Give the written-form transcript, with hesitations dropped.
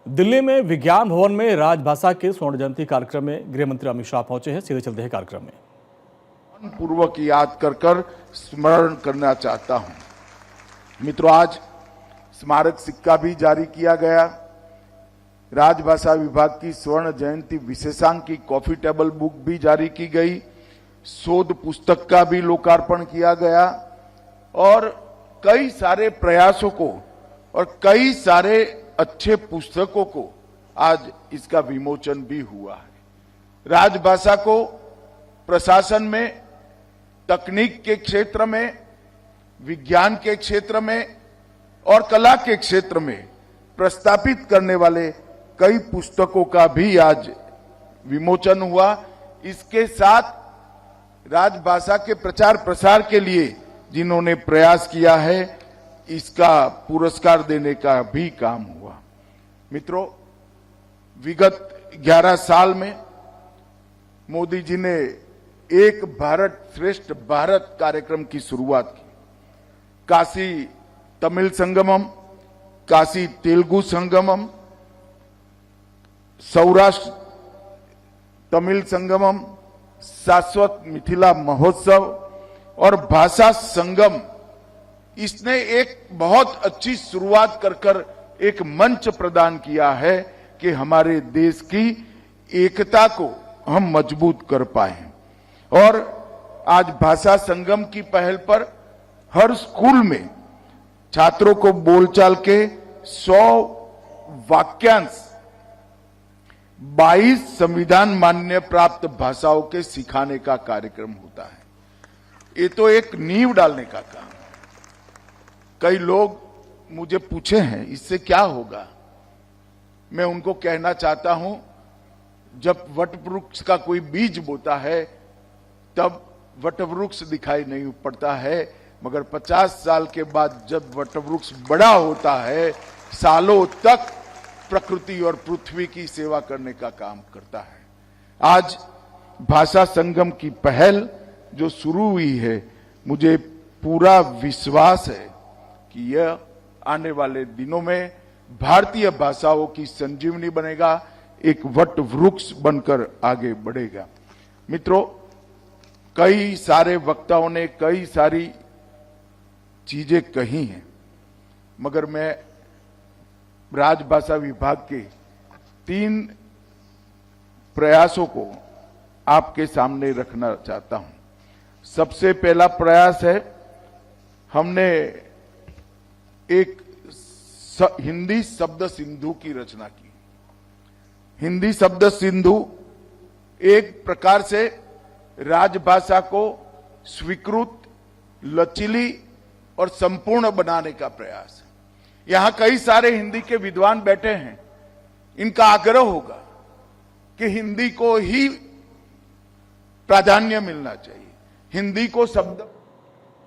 दिल्ली में विज्ञान भवन में राजभाषा के स्वर्ण जयंती कार्यक्रम में गृह मंत्री अमित शाह पहुंचे हैं। सीधे चलते हैं कार्यक्रम में। पूर्वक याद कर स्मरण करना चाहता हूं। मित्रों, आज स्मारक सिक्का भी जारी किया गया। राजभाषा विभाग की स्वर्ण जयंती विशेषांक की कॉफी टेबल बुक भी जारी की गई। शोध पुस्तक का भी लोकार्पण किया गया और कई सारे प्रयासों को और कई सारे अच्छे पुस्तकों को आज इसका विमोचन भी हुआ है। राजभाषा को प्रशासन में, तकनीक के क्षेत्र में, विज्ञान के क्षेत्र में और कला के क्षेत्र में प्रस्तापित करने वाले कई पुस्तकों का भी आज विमोचन हुआ। इसके साथ राजभाषा के प्रचार प्रसार के लिए जिन्होंने प्रयास किया है, इसका पुरस्कार देने का भी काम हुआ। मित्रों, विगत 11 साल में मोदी जी ने एक भारत श्रेष्ठ भारत कार्यक्रम की शुरुआत की। काशी तमिल संगमम, काशी तेलुगु संगमम, सौराष्ट्र तमिल संगमम, शाश्वत मिथिला महोत्सव और भाषा संगम, इसने एक बहुत अच्छी शुरुआत कर एक मंच प्रदान किया है कि हमारे देश की एकता को हम मजबूत कर पाए। और आज भाषा संगम की पहल पर हर स्कूल में छात्रों को बोलचाल के 100 वाक्यांश 22 संविधान मान्य प्राप्त भाषाओं के सिखाने का कार्यक्रम होता है। ये तो एक नींव डालने का काम। कई लोग मुझे पूछे हैं इससे क्या होगा। मैं उनको कहना चाहता हूं, जब वटवृक्ष का कोई बीज बोता है तब वटवृक्ष दिखाई नहीं पड़ता है, मगर 50 साल के बाद जब वटवृक्ष बड़ा होता है, सालों तक प्रकृति और पृथ्वी की सेवा करने का काम करता है। आज भाषा संगम की पहल जो शुरू हुई है, मुझे पूरा विश्वास है कि यह आने वाले दिनों में भारतीय भाषाओं की संजीवनी बनेगा, एक वट वृक्ष बनकर आगे बढ़ेगा। मित्रों, कई सारे वक्ताओं ने कई सारी चीजें कही हैं, मगर मैं राजभाषा विभाग के 3 प्रयासों को आपके सामने रखना चाहता हूं। सबसे पहला प्रयास है, हमने एक हिंदी शब्द सिंधु की रचना की। हिंदी शब्द सिंधु एक प्रकार से राजभाषा को स्वीकृत, लचीली और संपूर्ण बनाने का प्रयास है। यहां कई सारे हिंदी के विद्वान बैठे हैं। इनका आग्रह होगा कि हिंदी को ही प्राधान्य मिलना चाहिए, हिंदी को शब्द